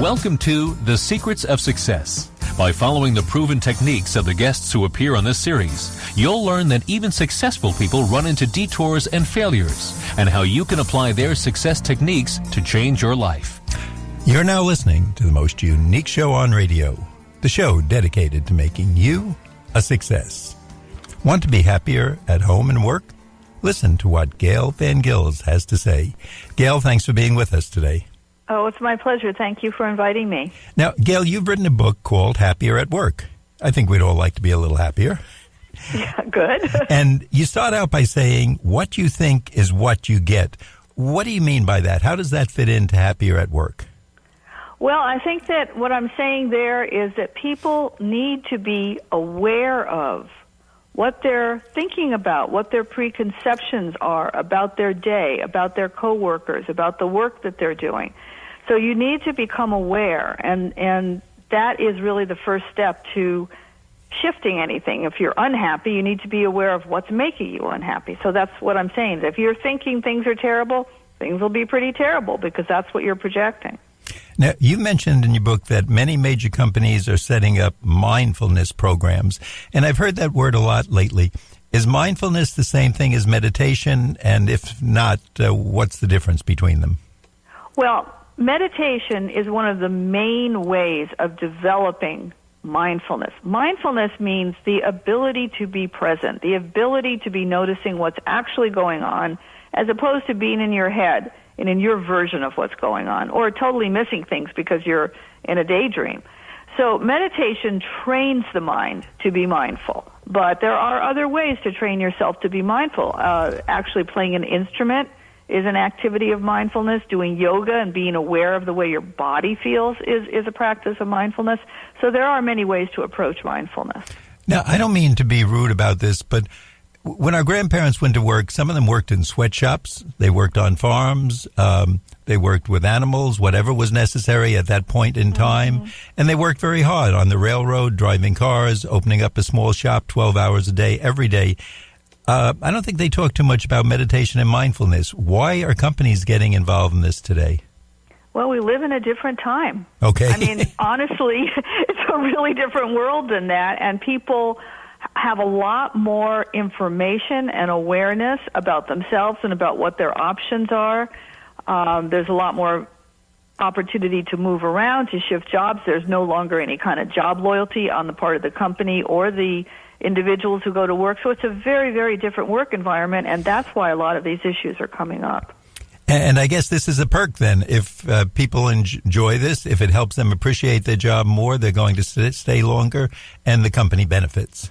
Welcome to The Secrets of Success. By following the proven techniques of the guests who appear on this series, you'll learn that even successful people run into detours and failures, and how you can apply their success techniques to change your life. You're now listening to the most unique show on radio, the show dedicated to making you a success. Want to be happier at home and work? Listen to what Gayle Van Gils has to say. Gayle, thanks for being with us today. Oh, it's my pleasure. Thank you for inviting me. Now, Gayle, you've written a book called Happier at Work. I think we'd all like to be a little happier. Yeah, good. And you start out by saying, what you think is what you get. What do you mean by that? How does that fit into Happier at Work? Well, I think that what I'm saying there is that people need to be aware of what they're thinking about, what their preconceptions are about their day, about their coworkers, about the work that they're doing. So you need to become aware, and that is really the first step to shifting anything. If you're unhappy, you need to be aware of what's making you unhappy. So that's what I'm saying. If you're thinking things are terrible, things will be pretty terrible because that's what you're projecting. Now, you mentioned in your book that many major companies are setting up mindfulness programs, and I've heard that word a lot lately. Is mindfulness the same thing as meditation? And if not, what's the difference between them? Well, meditation is one of the main ways of developing mindfulness. Mindfulness means the ability to be present, the ability to be noticing what's actually going on, as opposed to being in your head and in your version of what's going on, or totally missing things because you're in a daydream. So meditation trains the mind to be mindful, but there are other ways to train yourself to be mindful. Actually playing an instrument is an activity of mindfulness. Doing yoga and being aware of the way your body feels is a practice of mindfulness. So there are many ways to approach mindfulness. Now, I don't mean to be rude about this, but when our grandparents went to work, some of them worked in sweatshops, they worked on farms, they worked with animals, whatever was necessary at that point in time, and they worked very hard on the railroad, driving cars, opening up a small shop 12 hours a day, every day. I don't think they talk too much about meditation and mindfulness. Why are companies getting involved in this today? Well, we live in a different time. Okay. I mean, honestly, it's a really different world than that, and people have a lot more information and awareness about themselves and about what their options are. There's a lot more opportunity to move around, to shift jobs. There's no longer any kind of job loyalty on the part of the company or the individuals who go to work. So it's a very, very different work environment, and that's why a lot of these issues are coming up. And I guess this is a perk then. If people enjoy this, if it helps them appreciate their job more, they're going to stay longer, and the company benefits.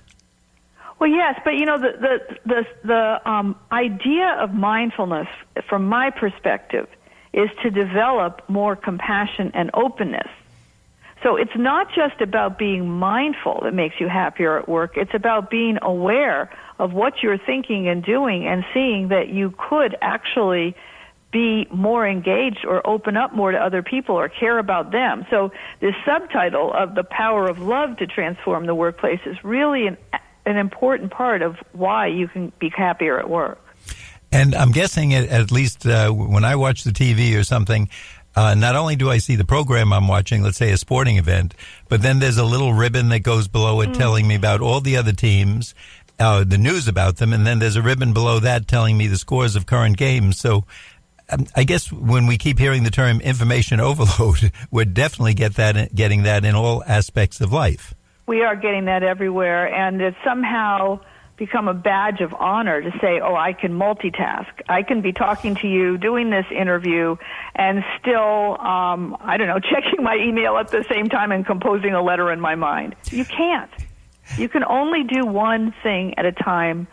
Well, yes, but you know, the idea of mindfulness, from my perspective, is to develop more compassion and openness. So it's not just about being mindful that makes you happier at work. It's about being aware of what you're thinking and doing and seeing that you could actually be more engaged or open up more to other people or care about them. So this subtitle of The Power of Love to Transform the Workplace is really an important part of why you can be happier at work. And I'm guessing, at least when I watch the TV or something, not only do I see the program I'm watching, let's say a sporting event, but then there's a little ribbon that goes below it telling me about all the other teams, the news about them, and then there's a ribbon below that telling me the scores of current games. So I guess when we keep hearing the term information overload, we're definitely getting that in all aspects of life. We are getting that everywhere, and it's somehow become a badge of honor to say, oh, I can multitask. I can be talking to you, doing this interview, and still, checking my email at the same time and composing a letter in my mind. You can't. You can only do one thing at a time,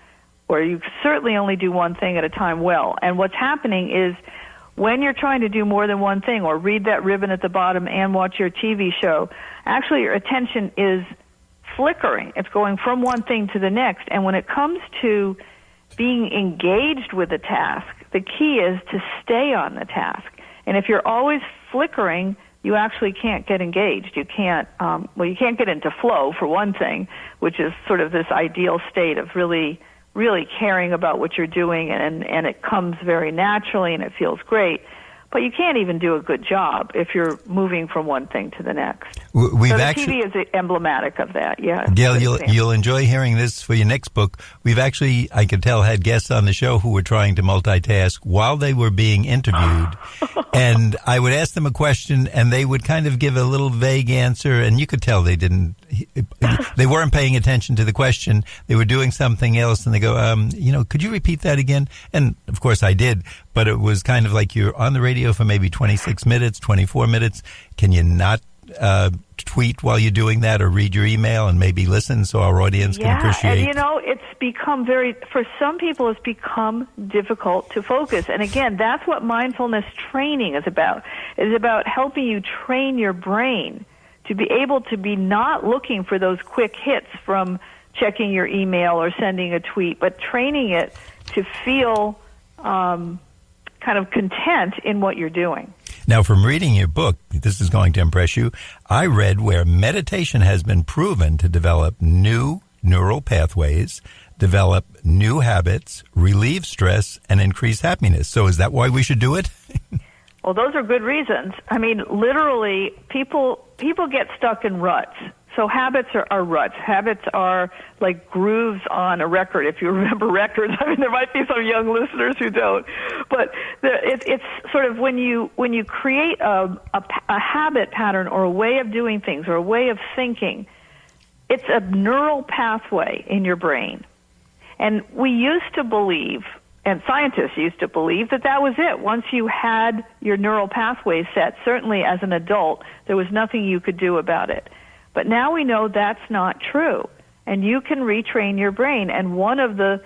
or you certainly only do one thing at a time well. And what's happening is when you're trying to do more than one thing, or read that ribbon at the bottom and watch your TV show, actually your attention is flickering. It's going from one thing to the next. And when it comes to being engaged with a task, the key is to stay on the task. And if you're always flickering, you actually can't get engaged. You can't, you can't get into flow, for one thing, which is sort of this ideal state of really caring about what you're doing, and it comes very naturally and it feels great. but you can't even do a good job if you're moving from one thing to the next. TV is emblematic of that, yeah. Gayle, you'll enjoy hearing this for your next book. We've actually, I could tell, had guests on the show who were trying to multitask while they were being interviewed. And I would ask them a question, and they would kind of give a little vague answer, and you could tell they weren't paying attention to the question. They were doing something else, and they go, could you repeat that again? And, of course, I did, but it was kind of like you're on the radio for maybe 26 minutes, 24 minutes. Can you not tweet while you're doing that, or read your email and maybe listen so our audience can appreciate? And it's become for some people, it's become difficult to focus. And again, that's what mindfulness training is about. It is about helping you train your brain to be able to be not looking for those quick hits from checking your email or sending a tweet, but training it to feel kind of content in what you're doing. Now, from reading your book, this is going to impress you, I read where meditation has been proven to develop new neural pathways, develop new habits, relieve stress, and increase happiness. So is that why we should do it? Well, those are good reasons. I mean, literally, people get stuck in ruts. So habits are ruts. Habits are like grooves on a record, if you remember records. I mean, there might be some young listeners who don't. But it's sort of when you create a habit pattern or a way of doing things or a way of thinking, it's a neural pathway in your brain. And we used to believe, and scientists used to believe, that was it. Once you had your neural pathways set, certainly as an adult, there was nothing you could do about it. But now we know that's not true, and you can retrain your brain. And one of the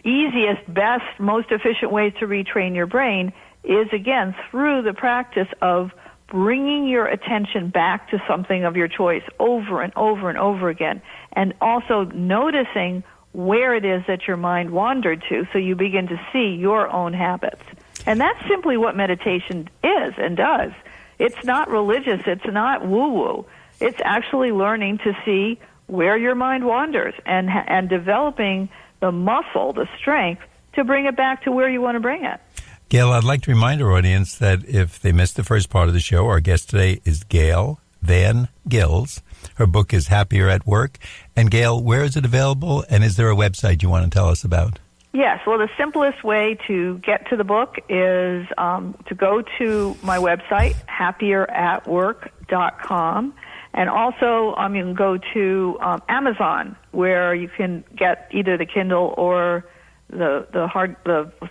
easiest, best, most efficient ways to retrain your brain is, again, through the practice of bringing your attention back to something of your choice over and over and over again, and also noticing where it is that your mind wandered to, so you begin to see your own habits. And that's simply what meditation is and does. It's not religious. It's not woo-woo. It's actually learning to see where your mind wanders and developing the muscle, the strength, to bring it back to where you want to bring it. Gayle, I'd like to remind our audience that if they missed the first part of the show, our guest today is Gayle Van Gils. Her book is Happier at Work. And Gayle, where is it available, and is there a website you want to tell us about? Yes, well, the simplest way to get to the book is to go to my website, happieratwork.com. And also, you can go to Amazon, where you can get either the Kindle or the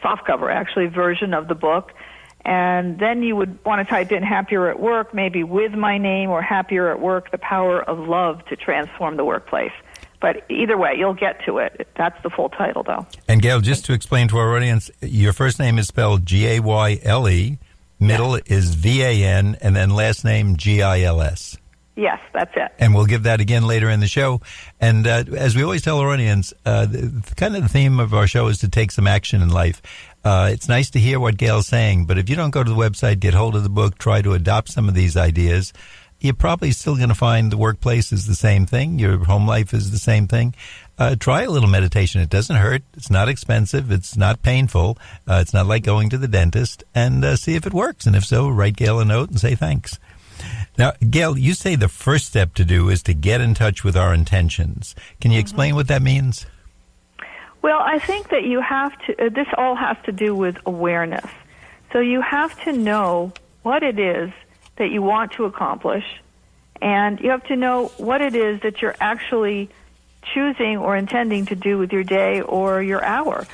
softcover, actually, version of the book. And then you would want to type in Happier at Work, maybe with my name, or Happier at Work, the power of love to transform the workplace. But either way, you'll get to it. That's the full title, though. And Gayle, just to explain to our audience, your first name is spelled Gayle, middle is VAN, and then last name GILS. Yes, that's it. And we'll give that again later in the show. And as we always tell our audience, the theme of our show is to take some action in life. It's nice to hear what Gayle's saying, but if you don't go to the website, get hold of the book, try to adopt some of these ideas, you're probably still going to find the workplace is the same thing. Your home life is the same thing. Try a little meditation. It doesn't hurt. It's not expensive. It's not painful. It's not like going to the dentist. And see if it works. And if so, write Gayle a note and say thanks. Now, Gayle, you say the first step to do is to get in touch with our intentions. Can you explain what that means? Well, I think that you have to, this all has to do with awareness. So you have to know what it is that you want to accomplish, and you have to know what it is that you're actually choosing or intending to do with your day or your hour.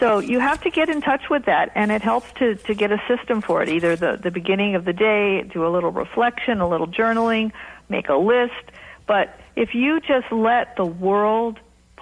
So you have to get in touch with that, and it helps to get a system for it, either the beginning of the day, do a little reflection, a little journaling, make a list. But if you just let the world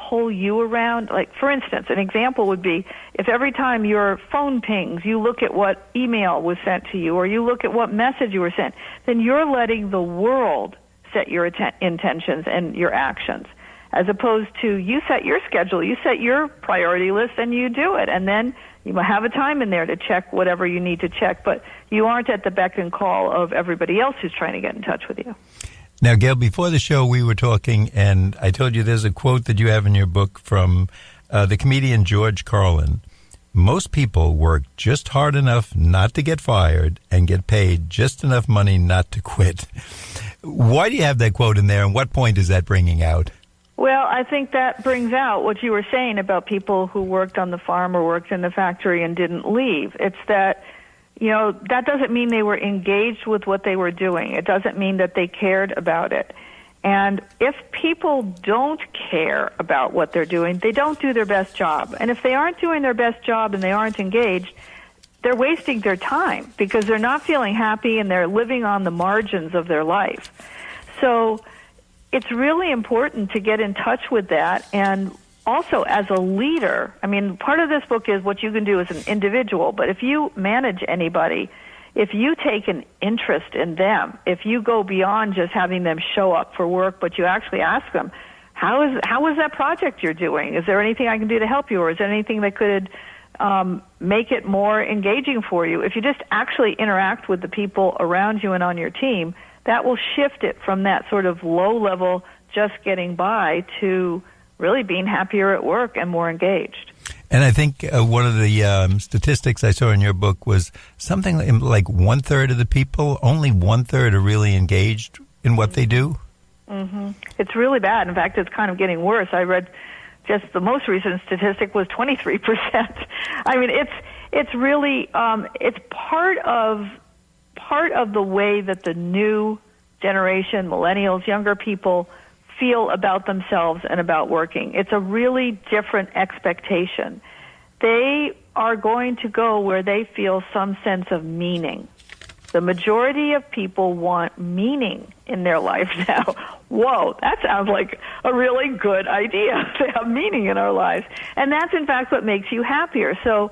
pull you around, like, for instance, an example would be if every time your phone pings, you look at what email was sent to you or you look at what message you were sent, then you're letting the world set your intentions and your actions. As opposed to you set your schedule, you set your priority list, and you do it. And then you might have a time in there to check whatever you need to check, but you aren't at the beck and call of everybody else who's trying to get in touch with you. Now, Gayle, before the show we were talking, and I told you there's a quote that you have in your book from the comedian George Carlin, most people work just hard enough not to get fired and get paid just enough money not to quit. Why do you have that quote in there, and what point is that bringing out? Well, I think that brings out what you were saying about people who worked on the farm or worked in the factory and didn't leave. It's that, that doesn't mean they were engaged with what they were doing. It doesn't mean that they cared about it. And if people don't care about what they're doing, they don't do their best job. And if they aren't doing their best job and they aren't engaged, they're wasting their time because they're not feeling happy and they're living on the margins of their life. So it's really important to get in touch with that. And also as a leader, part of this book is what you can do as an individual, but if you manage anybody, if you take an interest in them, if you go beyond just having them show up for work, but you actually ask them, how is that project you're doing? Is there anything I can do to help you? Or is there anything that could make it more engaging for you? If you just actually interact with the people around you and on your team, that will shift it from that sort of low level, just getting by, to really being happier at work and more engaged. And I think one of the statistics I saw in your book was something like 1/3 of the people, only 1/3 are really engaged in what they do. Mm-hmm. It's really bad. In fact, it's kind of getting worse. I read just the most recent statistic was 23%. It's really it's part of the way that the new generation, millennials, younger people, feel about themselves and about working. It's a really different expectation. They are going to go where they feel some sense of meaning. The majority of people want meaning in their life now. Whoa, that sounds like a really good idea, to have meaning in our lives. And that's, in fact, what makes you happier. So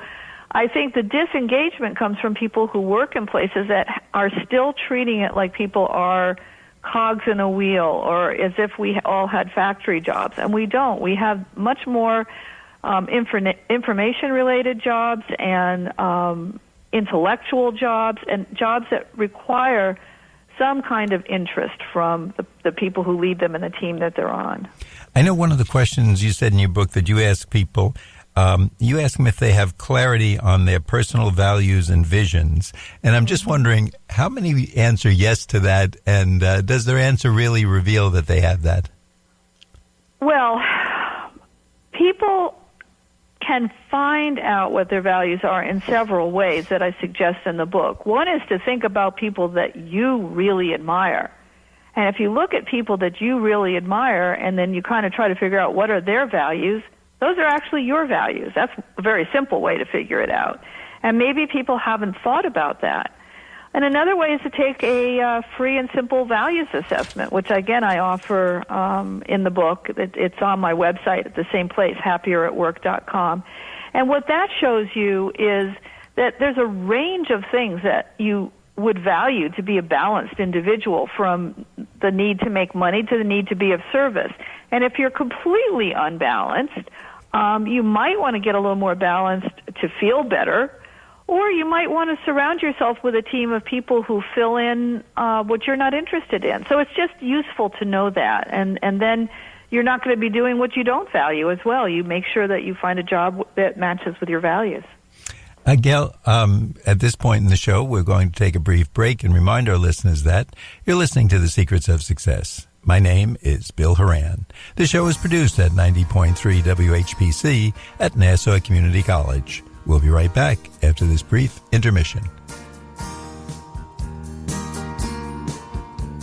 I think the disengagement comes from people who work in places that are still treating it like people are cogs in a wheel, or as if we all had factory jobs. And we don't. We have much more information-related jobs and intellectual jobs, and jobs that require some kind of interest from the people who lead them and the team that they're on. I know one of the questions you said in your book that you ask people, you ask them if they have clarity on their personal values and visions. And I'm just wondering, how many answer yes to that, and does their answer really reveal that they have that? Well, people can find out what their values are in several ways that I suggest in the book. One is to think about people that you really admire. And if you look at people that you really admire and then you kind of try to figure out what are their values, those are actually your values. That's a very simple way to figure it out. And maybe people haven't thought about that. And another way is to take a free and simple values assessment, which, again, I offer in the book. It's on my website at the same place, happieratwork.com. And what that shows you is that there's a range of things that you would value to be a balanced individual, from the need to make money to the need to be of service. And if you're completely unbalanced, you might want to get a little more balanced to feel better, or you might want to surround yourself with a team of people who fill in what you're not interested in. So it's just useful to know that. And then you're not going to be doing what you don't value as well. You make sure that you find a job that matches with your values. Gayle, at this point in the show, we're going to take a brief break and remind our listeners that you're listening to The Secrets of Success. My name is Bill Horan. The show is produced at 90.3 WHPC at Nassau Community College. We'll be right back after this brief intermission.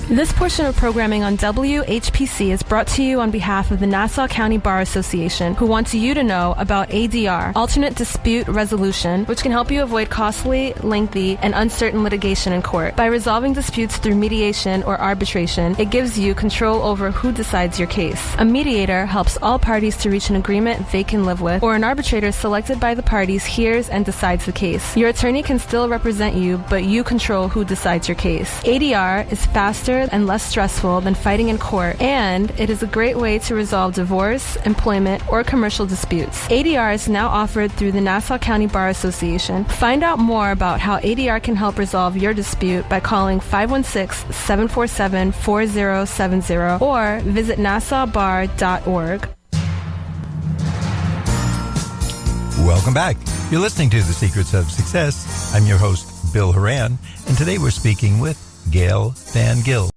This portion of programming on WHPC is brought to you on behalf of the Nassau County Bar Association, who wants you to know about ADR, Alternate Dispute Resolution, which can help you avoid costly, lengthy, and uncertain litigation in court. By resolving disputes through mediation or arbitration, it gives you control over who decides your case. A mediator helps all parties to reach an agreement they can live with, or an arbitrator selected by the parties hears and decides the case. Your attorney can still represent you, but you control who decides your case. ADR is faster and less stressful than fighting in court, and it is a great way to resolve divorce, employment, or commercial disputes. ADR is now offered through the Nassau County Bar Association. Find out more about how ADR can help resolve your dispute by calling 516-747-4070 or visit nassaubar.org. Welcome back. You're listening to The Secrets of Success. I'm your host, Bill Horan, and today we're speaking with Gayle Van Gils.